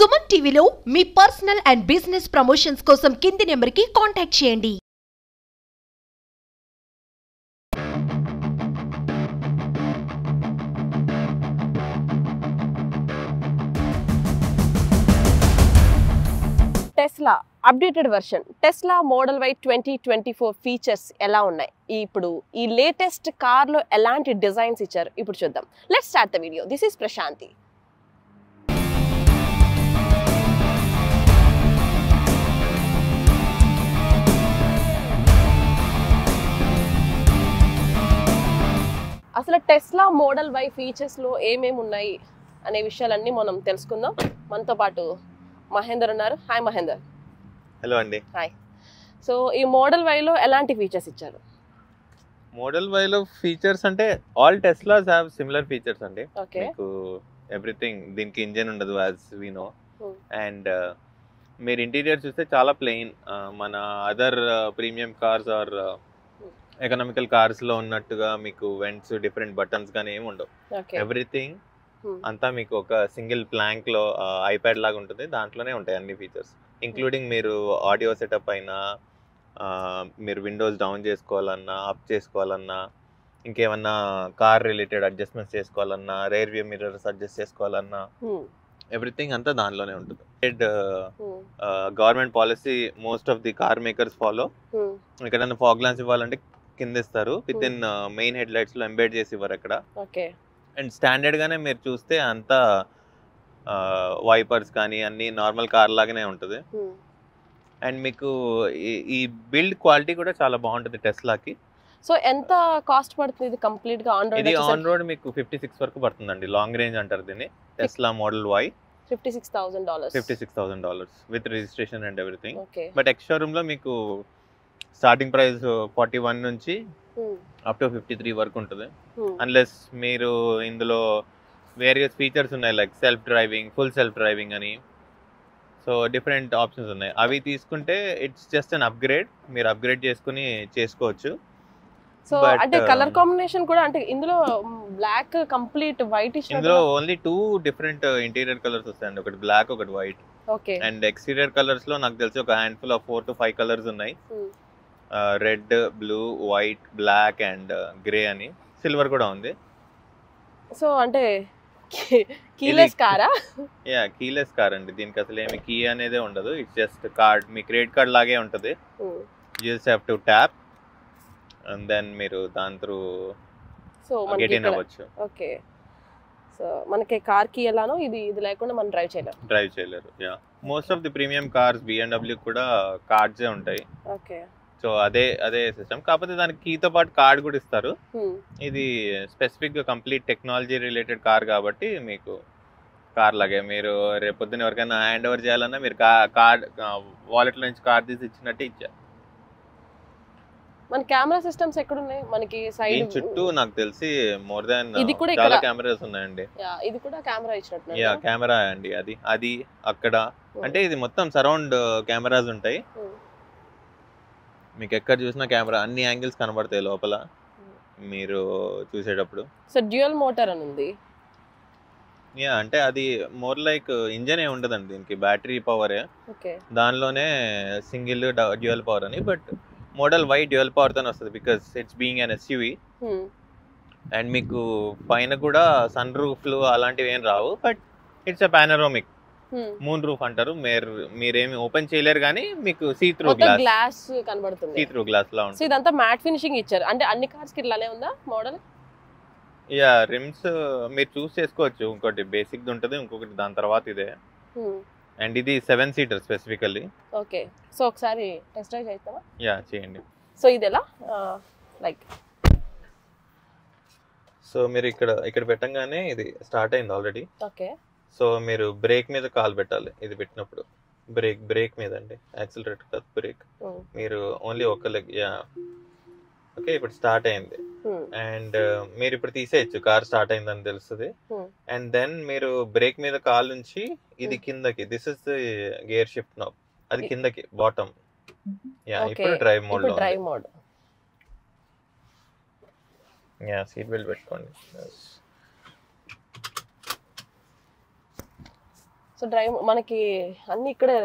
సుమన్ టీవీలో మీ personal and business promotions కోసం కింది నెంబర్కి కాంటాక్ట్ చేయండి. Tesla updated version Tesla model Y 2024 features ఎలా ఉన్నాయి, ఇప్పుడు ఈ లేటెస్ట్ కార్లో ఎలాంటి డిజైన్స్ ఇచ్చారు ఇప్పుడు చూద్దాం. Let's start the video. This is Prashanti. అసలు టెస్లా మోడల్ వై ఫీచర్స్లో ఏమేమి ఉన్నాయి అనే విషయాలన్నీ మనం తెలుసుకుందాం. మనతో పాటు మహేందర్ ఉన్నారు. హాయ్ మహేందర్. హలో అండి. హాయ్. సో ఈ మోడల్ వైలో ఎలాంటి ఫీచర్స్ ఇచ్చారు? మోడల్ వైలో ఫీచర్స్ అంటే all Teslas have similar features అండి. ఓకే. మీకు ఎవ్రీథింగ్, దీనికి ఇంజన్ ఉండదు యాజ్ వి నో. అండ్ మీరు ఇంటీరియర్ చూస్తే చాలా ప్లెయిన్, మన other premium cars or economical cars లో ఉన్నట్టుగా మీకు వెంట్స్, డిఫరెంట్ బటన్స్ కానీ ఏమి ఉండవు. ఎవ్రీథింగ్ అంతా మీకు ఒక సింగిల్ ప్లాంక్ లో ఐప్యాడ్ లాగా ఉంటుంది, దాంట్లోనే ఉంటాయి అన్ని ఫీచర్స్, ఇంక్లూడింగ్ మీరు ఆడియో సెటప్ అయినా, మీరు విండోస్ డౌన్ చేసుకోవాలన్నా, అప్ చేసుకోవాలన్నా, ఇంకేమన్నా కార్ రిలేటెడ్ అడ్జస్ట్మెంట్స్ చేసుకోవాలన్నా, రేర్ వ్యూ మిర్రర్స్ అడ్జస్ట్ చేసుకోవాలన్నా, ఎవ్రీథింగ్ అంతా దానిలోనే ఉంటుంది. Government policy most of the car makers follow. ఎక్కడైనా ఫాగ్ లాంచ్ ఇవ్వాలంటే కింద ఇస్తారు, with in main head lights లో ఎంబెడ్ చేసి ఇవ్వరు అక్కడ. అండ్ స్టాండర్డ్ గానే మీరు చూస్తే అంతా వైపర్స్ కానీ అన్ని నార్మల్ కార్ లాగానే ఉంటుంది. అండ్ మీకు ఈ బిల్డ్ క్వాలిటీ కూడా చాలా బాగుంటుంది టెస్లాకి. సో ఎంత కాస్ట్ పడుతుంది ఇది కంప్లీట్ గా ఆన్ రోడ్? ఇది ఆన్ రోడ్ మీకు 56 వరకు పడుతుందండి. లాంగ్ రేంజ్ అంటారు దీన్ని. Tesla model Y $56,000 with registration and everything. But ex showroom లో మీకు స్టార్టింగ్ ప్రైస్ 41 నుంచి అప్ టు 53 వరకు ఉంటుంది. అన్లెస్ మీరు ఇందులో వేరియస్ ఫీచర్స్ ఉన్నాయి, like self driving, full self driving అని. సో డిఫరెంట్ ఆప్షన్స్ ఉన్నాయి. అవి తీసుకుంటే ఇట్స్ జస్ట్ అన్ అప్గ్రేడ్, మీరు అప్గ్రేడ్ చేసుకుని చేసుకోవచ్చు. సో అంటే కలర్ కాంబినేషన్ కూడా, అంటే ఇందులో బ్లాక్ కంప్లీట్ వైట్ ఇచ్చారు. ఇందులో ఓన్లీ 2 డిఫరెంట్ ఇంటీరియర్ కలర్స్ వస్తాయండి, ఒకటి బ్లాక్, ఒకటి white. Okay. And exterior colours లో నాకు తెలిసి ఒక హ్యాండ్ఫుల్ ఆఫ్ 4 to 5 కలర్స్ ఉన్నాయి. Red, blue, white, black and grey అని. సిల్వర్ కూడా ఉంది. సో అంటే కీలెస్ కారా? యా, కీలెస్ కార్ అండి. దీనికి అసలు ఏమి కీ అనేదే ఉండదు. ఇట్స్ జస్ట్ కార్డ్, మీ క్రెడిట్ కార్డ్ లాగే ఉంటుంది. You just have to tap and then మీరు దాని త్రూ గెట్ ఇన్ అవ్వచ్చు. ఓకే. సో మనకి కార్ కీ ఎలానో ఇది లేకుండా మనం డ్రైవ్ చేయలేరు. Yeah, most of the premium cars BMW కూడా కార్డ్సే ఉంటాయి. ఓకే. సో అదే సిస్టమ్, కాకపోతే దానికి కీతో పాటు కార్డ్ కూడా ఇస్తారు. ఇది స్పెసిఫిక్ గా కంప్లీట్ టెక్నాలజీ రిలేటెడ్ కార్ కాబట్టి మీకు కార్ లాగే మీరు రేపొద్దున ఎవరికైనా హ్యాండ్ ఓవర్ చేయాలన్నా మీరు కార్డ్ వాలెట్ నుంచి కార్డ్ తీసి ఇచ్చినట్టే ఇచ్చారు. మన కెమెరా సిస్టమ్స్ ఎక్కడ ఉన్నాయి? మనకి సైడ్ చుట్టూ నాకు తెలిసి మోర్ దాన్ చాలా కెమెరాస్ ఉన్నాయండి. ఇది కూడా కెమెరా ఇచ్చినట్టు. యా, కెమెరా అండి. అది అక్కడ అంటే ఇది మొత్తం సరౌండ్ కెమెరాస్ ఉంటాయి. మీకు ఎక్కడ చూసినా కెమెరా, అన్ని యాంగిల్స్ కనబడతాయి లోపల మీరు చూసేటప్పుడు. సో డ్యూయల్ మోటార్ అని ఉంది. యా, అంటే అది మోర్ లైక్ ఇంజన్ ఏ ఉండదండి దీనికి, బ్యాటరీ పవరే. దానిలోనే సింగిల్ డ్యూయల్ పవర్ అని. But model Y dual power తోనే వస్తుంది, because it's being an SUV. And మీకు పైన కూడా సన్ రూఫ్లు అలాంటివి ఏం రావు, but it's a panoramic moon roof అంటారు. మీరేమి ఓపెన్ చేయలేరు కానీ మీకు సీ త్రూ గ్లాస్ కనబడుతుంది, సీ త్రూ గ్లాస్ లా ఉంటుంది. ఇదంతా మ్యాట్ ఫినిషింగ్ ఇచ్చారు. అంటే అన్ని కార్స్ కి ఇట్లానే ఉందా మోడల్? యా, రిమ్స్ మీరు చూస్ చేసుకోవచ్చు. ఇంకోటి బేసిక్ ఉంటుంది, ఇంకొకటి దాని తర్వాత ఇదే. అండ్ ఇది 7 సీటర్ స్పెసిఫికల్లీ. ఓకే. సో ఒకసారి టెస్ట్ డ్రైవ్ చేస్తావా? యా, చేయండి. సో ఇది ఎలా లైక్, సో మీరు ఇక్కడ పెట్టంగానే ఇది స్టార్ట్ అయింది ఆల్రెడీ. ఓకే. సో మీరు బ్రేక్ మీద కాల్ పెట్టాలి. ఇది పెట్టినప్పుడు బ్రేక్ మీద అండి, యాక్సిలరేటర్ కాదు, బ్రేక్. మీరు ఓన్లీ ఒక లెగ్. Yeah, okay. ఇప్పుడు స్టార్ట్ అయింది. అండ్ మీరు ఇప్పుడు తీసేయచ్చు, కార్ స్టార్ట్ అయిందని తెలుస్తుంది. అండ్ దెన్ మీరు బ్రేక్ మీద కాల్ నుంచి ఇది కిందకి, this is the gear shift knob, అది కిందకి బాటమ్. యా, ఇప్పుడు drive mode. Yeah, seat belt పెట్టుకోండి. సో డ్రైవ్ మనకి అన్ని ఇక్కడే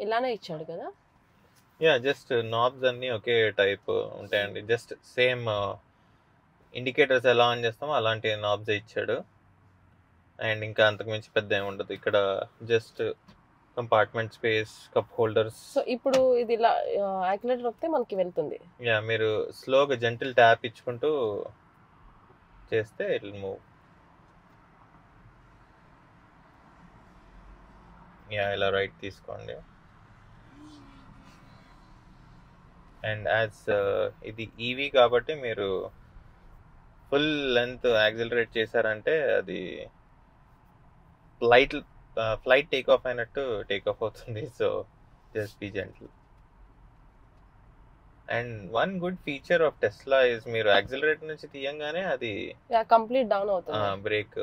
ఇలానే ఇచ్చాడు కదా. యా జస్ట్ నాబ్స్ అన్ని ఒకే టైప్ ఉంటాయండి. జస్ట్ సేమ్ ఇండికేటర్స్ ఎలా ఆన్ చేస్తామో అలాంటి నాబ్స్ ఇచ్చాడు. అండ్ ఇంకా అంతకుమించి పెద్ద ఏమి ఉండదు. ఇక్కడ just compartment space, cup holders. So ఇప్పుడు ఇది ఇలా యాక్యులేటర్ వస్తే మనకి వెళ్తుంది. యా మీరు స్లోగా జెంటిల్ ట్యాప్ ఇచ్చుకుంటూ చేస్తే ఇట్ విల్ మూవ్. యా ఇలా రైట్ తీసుకోండి. అండ్ యాజ్ ఇది ఈవీ కాబట్టి మీరు ఫుల్ లెంత్ యాక్సిలరేట్ చేశారంటే అది ఫ్లైట్ టేక్ ఆఫ్ అయినట్టు టేక్ ఆఫ్ అవుతుంది. So just be gentle. And one good feature of Tesla is మీరు యాక్సిలరేటర్ నుంచి తీయంగానే అది కంప్లీట్ డౌన్ అవుతుంది. బ్రేక్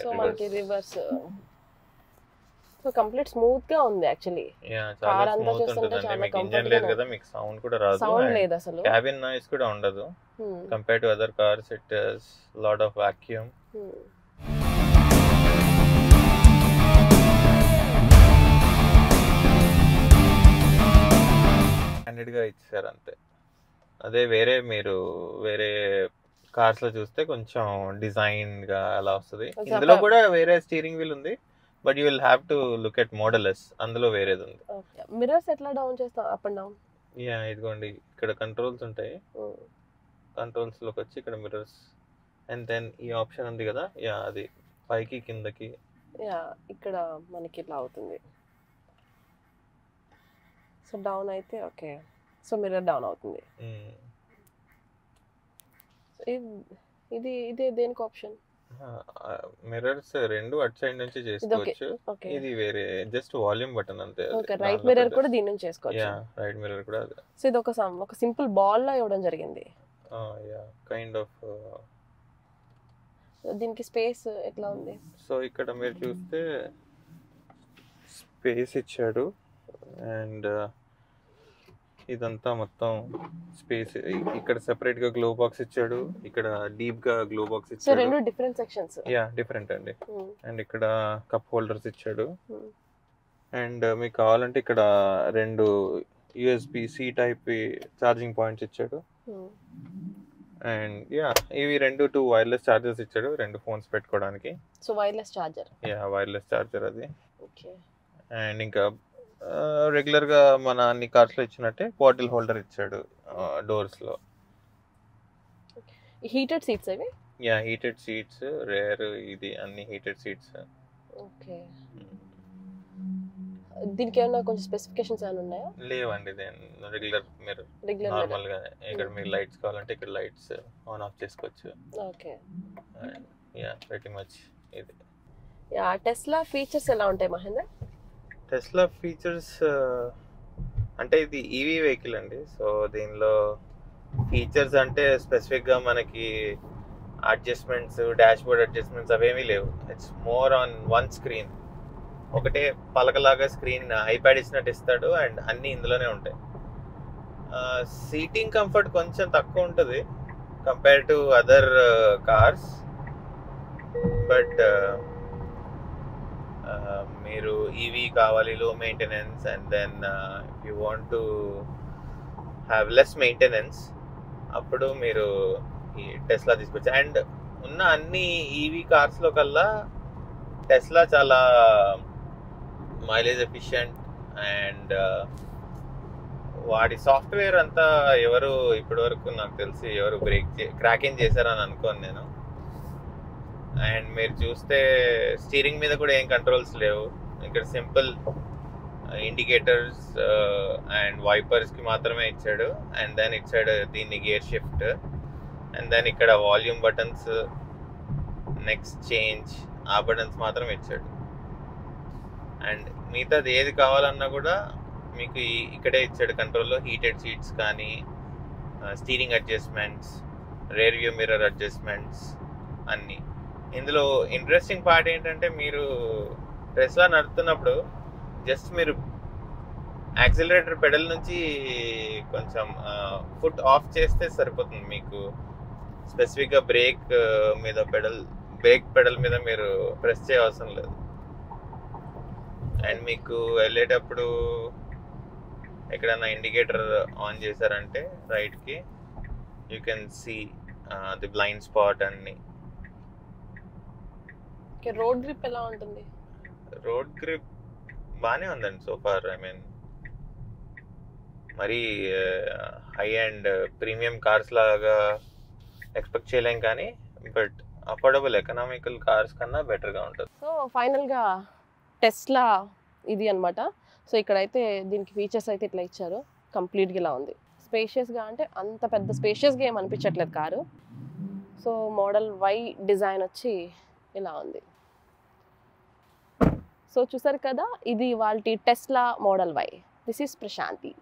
సో మనకి రివర్స్ సో కంప్లీట్ స్మూత్ గా ఉంది యాక్చువల్లీ. చాలా స్మూత్ ఉంటుంది. మీకు ఇంజన్ లేదు కదా, మీకు సౌండ్ కూడా రాదు. సౌండ్ లేదు అసలు. క్యాబిన్ నాయిస్ కూడా ఉండదు. Compare to other cars it is lot of vacuum. Standard గా ఇచ్చారు అంతే. అదే మీరు వేరే కార్స్ లో చూస్తే కొంచెం డిజైన్ గా అలా వస్తుంది. ఇందులో కూడా వేరే స్టీరింగ్ వీల్ ఉంది, but you will have to look at model S. అందులో వేరేది ఉంది. మిర్రర్స్ ఎట్లా డౌన్ చేస్తాం? Up and down. యా ఇదిగోండి ఇక్కడ కంట్రోల్స్ ఉంటాయి. కంట్రోల్స్ లోకి వచ్చి ఇక్కడ మిర్రర్స్ అండ్ దెన్ ఈ ఆప్షన్ ఉంది కదా, యా అది పైకి కిందకి. యా ఇక్కడ మనకి ఇట్లా అవుతుంది. సో డౌన్ అయితే ఓకే. సో మిర్రర్ డౌన్ అవుతుంది. ఇది దేనికి ఆప్షన్? మిర్రర్స్ రెండు అటు సైడ్ నుంచి చేసుకోవచ్చు. ఇది వేరే జస్ట్ వాల్యూమ్ బటన్ అంతే. ఓకే రైట్ మిర్రర్ కూడా దీని నుంచి చేసుకోవచ్చు. యా రైట్ మిర్రర్ కూడా అదే. సో ఇది ఒక సింపుల్ బాల్ లా ఇవ్వడం జరిగింది. Yeah kind of. దీనికి స్పేస్ ఎట్లా ఉంది? సో ఇక్కడ మీరు చూస్తే స్పేస్ ఇచ్చాడు. అండ్ ఇదంతా మొత్తం స్పేస్. ఇక్కడ సెపరేట్ గా గ్లో బాక్స్ ఇచ్చాడు, ఇక్కడ డీప్ గా గ్లో బాక్స్ ఇచ్చాడు. సో రెండు డిఫరెంట్ సెక్షన్స్. యా డిఫరెంట్ అండి. అండ్ ఇక్కడ కప్ హోల్డర్స్ ఇచ్చాడు. అండ్ మీకు కావాలంటే ఇక్కడ రెండు USB-C టైప్ ఛార్జింగ్ పాయింట్స్ ఇచ్చాడు. అండ్ యా ఇవి టూ వైర్లెస్ చార్జర్స్ ఇచ్చాడు, రెండు ఫోన్స్ పెట్టుకోవడానికి. So wireless charger. Yeah wireless charger అది. ఓకే. అండ్ ఇంకా రెగ్యులర్ గా మన అన్ని కార్స్ లో ఇచ్చినట్టే బాటిల్ హోల్డర్ ఇచ్చాడు డోర్స్ లో. హీటెడ్ సీట్స్ అవి. యా హీటెడ్ సీట్స్, రేర్ ఇది అన్ని హీటెడ్ సీట్స్. ఓకే. దీనికి ఏమైనా కొంచెం స్పెసిఫికేషన్స్ ఏమైనా ఉన్నాయా? లేవండి. రెగ్యులర్ నార్మల్ గా ఇక్కడ మీకు లైట్స్ కావాలంటే ఇక్కడ లైట్స్ ఆన్ ఆఫ్ చేసుకోవచ్చు. ఓకే. యా ప్రెటీ మచ్ ఇది. యా టెస్లా ఫీచర్స్ ఎలా ఉంటాయి మహేంద్ర? టెస్లా ఫీచర్స్ అంటే ఇది ఈవీ వెహికల్ అండి. సో దీనిలో ఫీచర్స్ అంటే స్పెసిఫిక్ గా మనకి అడ్జస్ట్మెంట్స్, డాష్ బోర్డ్ అడ్జస్ట్మెంట్స్ అవేమీ లేవు. It's more on one screen. ఒకటే పలకలాగా స్క్రీన్ ఐప్యాడ్ ఇచ్చినట్టు ఇస్తాడు అండ్ అన్నీ ఇందులోనే ఉంటాయి. సీటింగ్ కంఫర్ట్ కొంచెం తక్కువ ఉంటుంది compare to other cars. But మీరు ఈవీ కావాలి, low maintenance, and then if you want to have less maintenance అప్పుడు మీరు ఈ టెస్లా తీసుకోవచ్చు. అండ్ ఉన్న అన్ని ఈవీ కార్స్లో కల్లా టెస్లా చాలా మైలేజ్ ఎఫిషియంట్. అండ్ వాడి సాఫ్ట్వేర్ అంతా ఎవరు ఇప్పటి వరకు నాకు తెలిసి ఎవరు క్రాకింగ్ చేశారని అనుకోను నేను. అండ్ మీరు చూస్తే స్టీరింగ్ మీద కూడా ఏం కంట్రోల్స్ లేవు. ఇక్కడ సింపుల్ ఇండికేటర్స్ అండ్ వైపర్స్కి మాత్రమే ఇచ్చాడు. అండ్ దెన్ ఇచ్చాడు దీన్ని గేర్ షిఫ్ట్. అండ్ దెన్ ఇక్కడ వాల్యూమ్ బటన్స్, నెక్స్ట్ చేంజ్, ఆ బటన్స్ మాత్రం ఇచ్చాడు. అండ్ మిగతాది ఏది కావాలన్నా కూడా మీకు ఇక్కడే ఇచ్చాడు కంట్రోల్లో. హీటెడ్ సీట్స్ కానీ, steering adjustments, rear view mirror adjustments అన్నీ. ఇందులో ఇంట్రెస్టింగ్ పార్ట్ ఏంటంటే మీరు టెస్లా నడుపుతున్నప్పుడు జస్ట్ మీరు యాక్సిలరేటర్ పెడల్ నుంచి కొంచెం ఫుట్ ఆఫ్ చేస్తే సరిపోతుంది. మీకు స్పెసిఫిక్గా బ్రేక్ మీద బ్రేక్ పెడల్ మీద మీరు ప్రెస్ చేయ అవసరం లేదు. అండ్ మీకు వెళ్ళేటప్పుడు ఎక్కడైనా ఇండికేటర్ ఆన్ చేశారంటే రైట్కి you can see the blind spot అన్ని. రోడ్ గ్రిప్ ఎలా ఉంటుంది? రోడ్ గ్రిప్ బాగానే ఉందండి సో ఫార్. ఐ మీన్ మరీ హై అండ్ ప్రీమియం కార్స్ లాగా ఎక్స్పెక్ట్ చేయలేం, కానీ బట్ అఫోర్డబుల్ ఎకనామికల్ కార్స్ కన్నా బెటర్గా ఉంటుంది. సో ఫైనల్గా టెస్లా ఇది అనమాట. సో ఇక్కడైతే దీనికి ఫీచర్స్ అయితే ఇట్లా ఇచ్చారు. కంప్లీట్గా ఇలా ఉంది. స్పేషియస్గా అంటే అంత పెద్ద స్పేషియస్గా ఏం అనిపించట్లేదు car. So model Y design వచ్చి ఇలా ఉంది. సో చూసారు కదా, ఇది వాళ్ళ Tesla model Y. This is Prashanti.